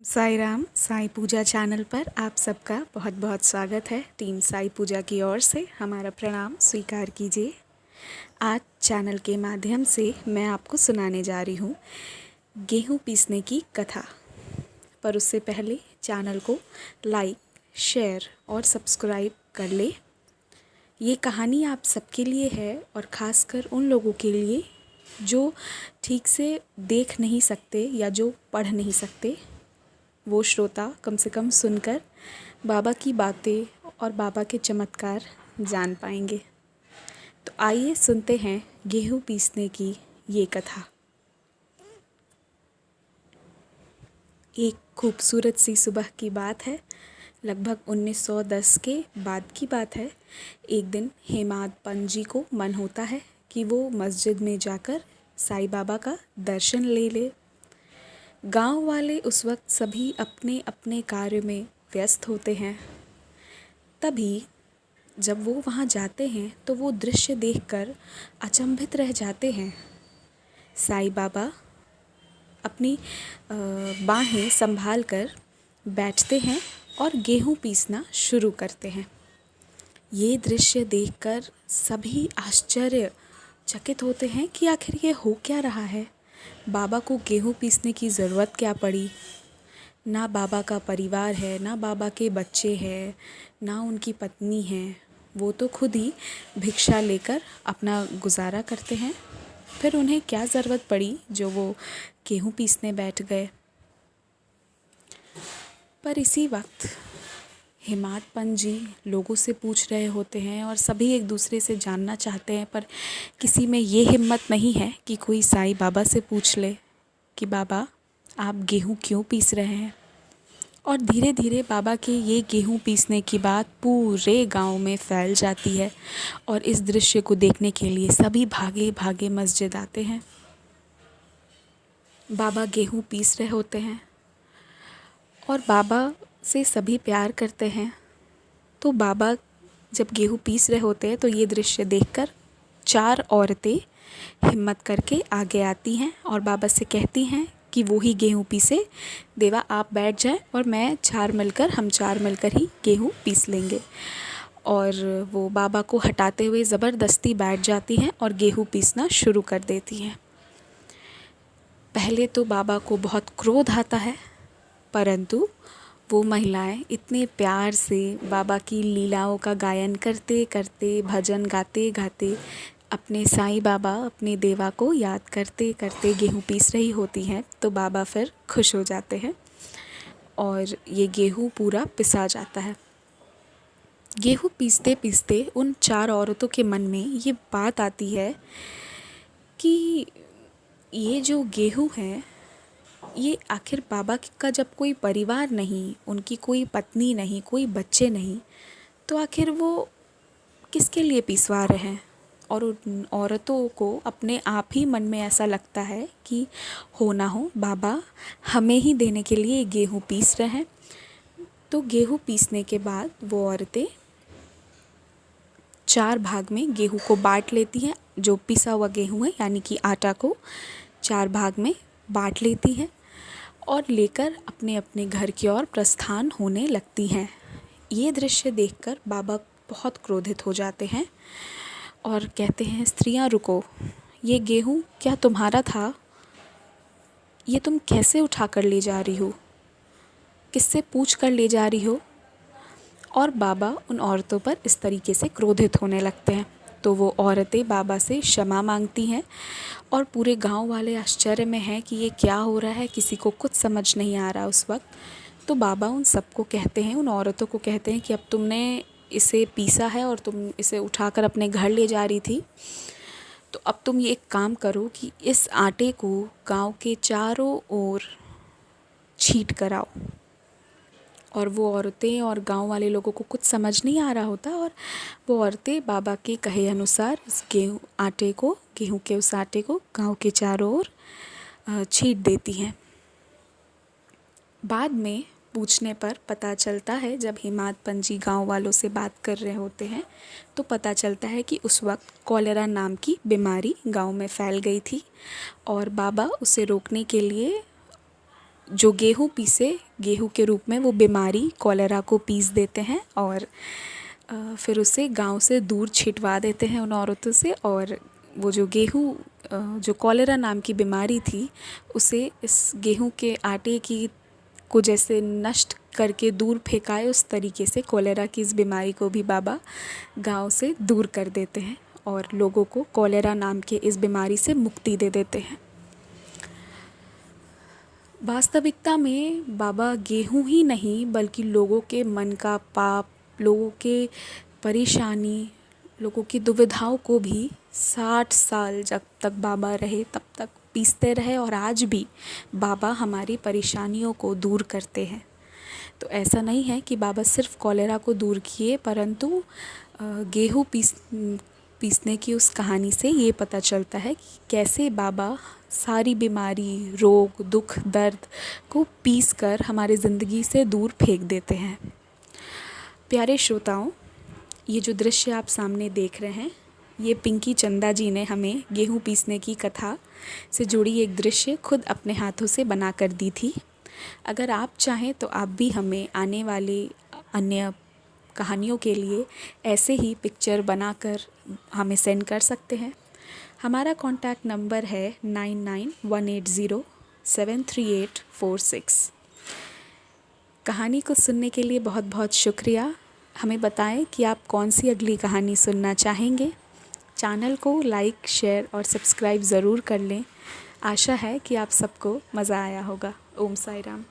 साई राम साई पूजा channel पर आप सबका बहुत बहुत स्वागत है। टीम साई पूजा की ओर से हमारा प्रणाम स्वीकार कीजिए। आज चैनल के माध्यम से मैं आपको सुनाने जा रही हूँ गेहूँ पीसने की कथा। पर उससे पहले चैनल को लाइक, शेयर और सब्सक्राइब कर ले। ये कहानी आप सबके लिए है और ख़ासकर उन लोगों के लिए जो ठीक से देख नहीं सकते या जो पढ़ नहीं सकते। वो श्रोता कम से कम सुनकर बाबा की बातें और बाबा के चमत्कार जान पाएंगे। तो आइए सुनते हैं गेहूँ पीसने की ये कथा। एक खूबसूरत सी सुबह की बात है। लगभग 1910 के बाद की बात है। एक दिन हेमाद पंत जी को मन होता है कि वो मस्जिद में जाकर साईं बाबा का दर्शन ले ले। गांव वाले उस वक्त सभी अपने अपने कार्य में व्यस्त होते हैं। तभी जब वो वहाँ जाते हैं तो वो दृश्य देखकर अचंभित रह जाते हैं। साईं बाबा अपनी बाहें संभाल कर बैठते हैं और गेहूँ पीसना शुरू करते हैं। ये दृश्य देखकर सभी आश्चर्यचकित होते हैं कि आखिर ये हो क्या रहा है। बाबा को गेहूँ पीसने की ज़रूरत क्या पड़ी। ना बाबा का परिवार है, ना बाबा के बच्चे हैं, ना उनकी पत्नी है। वो तो खुद ही भिक्षा लेकर अपना गुजारा करते हैं। फिर उन्हें क्या ज़रूरत पड़ी जो वो गेहूँ पीसने बैठ गए। पर इसी वक्त हेमाद पंत जी लोगों से पूछ रहे होते हैं और सभी एक दूसरे से जानना चाहते हैं, पर किसी में ये हिम्मत नहीं है कि कोई साईं बाबा से पूछ ले कि बाबा आप गेहूँ क्यों पीस रहे हैं। और धीरे धीरे बाबा के ये गेहूँ पीसने की बात पूरे गांव में फैल जाती है और इस दृश्य को देखने के लिए सभी भागे भागे मस्जिद आते हैं। बाबा गेहूँ पीस रहे होते हैं और बाबा से सभी प्यार करते हैं। तो बाबा जब गेहूँ पीस रहे होते हैं तो ये दृश्य देखकर 4 औरतें हिम्मत करके आगे आती हैं और बाबा से कहती हैं कि वो ही गेहूँ पीसे। देवा आप बैठ जाएं और हम चार मिलकर ही गेहूँ पीस लेंगे। और वो बाबा को हटाते हुए ज़बरदस्ती बैठ जाती हैं और गेहूँ पीसना शुरू कर देती हैं। पहले तो बाबा को बहुत क्रोध आता है, परंतु वो महिलाएं इतने प्यार से बाबा की लीलाओं का गायन करते करते, भजन गाते गाते, अपने साईं बाबा, अपने देवा को याद करते करते गेहूँ पीस रही होती हैं। तो बाबा फिर खुश हो जाते हैं और ये गेहूँ पूरा पिसा जाता है। गेहूँ पीसते पीसते उन 4 औरतों के मन में ये बात आती है कि ये जो गेहूँ है, ये आखिर बाबा का जब कोई परिवार नहीं, उनकी कोई पत्नी नहीं, कोई बच्चे नहीं, तो आखिर वो किसके लिए पिसवा रहे हैं। और उन औरतों को अपने आप ही मन में ऐसा लगता है कि हो ना हो बाबा हमें ही देने के लिए गेहूँ पीस रहे हैं। तो गेहूँ पीसने के बाद वो औरतें 4 भाग में गेहूँ को बांट लेती हैं। जो पिसा हुआ गेहूँ है यानी कि आटा को 4 भाग में बांट लेती हैं और लेकर अपने अपने घर की ओर प्रस्थान होने लगती हैं। ये दृश्य देखकर बाबा बहुत क्रोधित हो जाते हैं और कहते हैं, स्त्रियां रुको, ये गेहूँ क्या तुम्हारा था? ये तुम कैसे उठा कर ले जा रही हो? किससे पूछ कर ले जा रही हो? और बाबा उन औरतों पर इस तरीके से क्रोधित होने लगते हैं। तो वो औरतें बाबा से क्षमा मांगती हैं और पूरे गांव वाले आश्चर्य में हैं कि ये क्या हो रहा है, किसी को कुछ समझ नहीं आ रहा उस वक्त। तो बाबा उन सबको कहते हैं, उन औरतों को कहते हैं कि अब तुमने इसे पीसा है और तुम इसे उठाकर अपने घर ले जा रही थी, तो अब तुम ये एक काम करो कि इस आटे को गांव के चारों ओर छींट कर आओ। और वो औरतें और गांव वाले लोगों को कुछ समझ नहीं आ रहा होता और वो औरतें बाबा के कहे अनुसार उस गेहूँ के उस आटे को गांव के चारों ओर छींट देती हैं। बाद में पूछने पर पता चलता है, जब हेमाद पंत जी गाँव वालों से बात कर रहे होते हैं तो पता चलता है कि उस वक्त कॉलेरा नाम की बीमारी गांव में फैल गई थी और बाबा उसे रोकने के लिए जो गेहूँ के रूप में वो बीमारी कॉलेरा को पीस देते हैं और फिर उसे गांव से दूर छिटवा देते हैं उन औरतों से। और वो जो जो कॉलेरा नाम की बीमारी थी उसे इस गेहूँ के आटे की को जैसे नष्ट करके दूर फेंकाए, उस तरीके से कॉलेरा की इस बीमारी को भी बाबा गांव से दूर कर देते हैं और लोगों को कॉलेरा नाम के इस बीमारी से मुक्ति दे देते हैं। वास्तविकता में बाबा गेहूँ ही नहीं बल्कि लोगों के मन का पाप, लोगों के परेशानी, लोगों की दुविधाओं को भी 60 साल जब तक बाबा रहे तब तक पीसते रहे और आज भी बाबा हमारी परेशानियों को दूर करते हैं। तो ऐसा नहीं है कि बाबा सिर्फ कॉलेरा को दूर किए, परंतु गेहूँ पीसने की उस कहानी से ये पता चलता है कि कैसे बाबा सारी बीमारी, रोग, दुख, दर्द को पीस कर हमारे ज़िंदगी से दूर फेंक देते हैं। प्यारे श्रोताओं, ये जो दृश्य आप सामने देख रहे हैं, ये पिंकी चंदा जी ने हमें गेहूँ पीसने की कथा से जुड़ी एक दृश्य खुद अपने हाथों से बना कर दी थी। अगर आप चाहें तो आप भी हमें आने वाले अन्य कहानियों के लिए ऐसे ही पिक्चर बनाकर हमें सेंड कर सकते हैं। हमारा कॉन्टैक्ट नंबर है 9918073846। कहानी को सुनने के लिए बहुत बहुत शुक्रिया। हमें बताएं कि आप कौन सी अगली कहानी सुनना चाहेंगे। चैनल को लाइक, शेयर और सब्सक्राइब ज़रूर कर लें। आशा है कि आप सबको मज़ा आया होगा। ओम साई राम।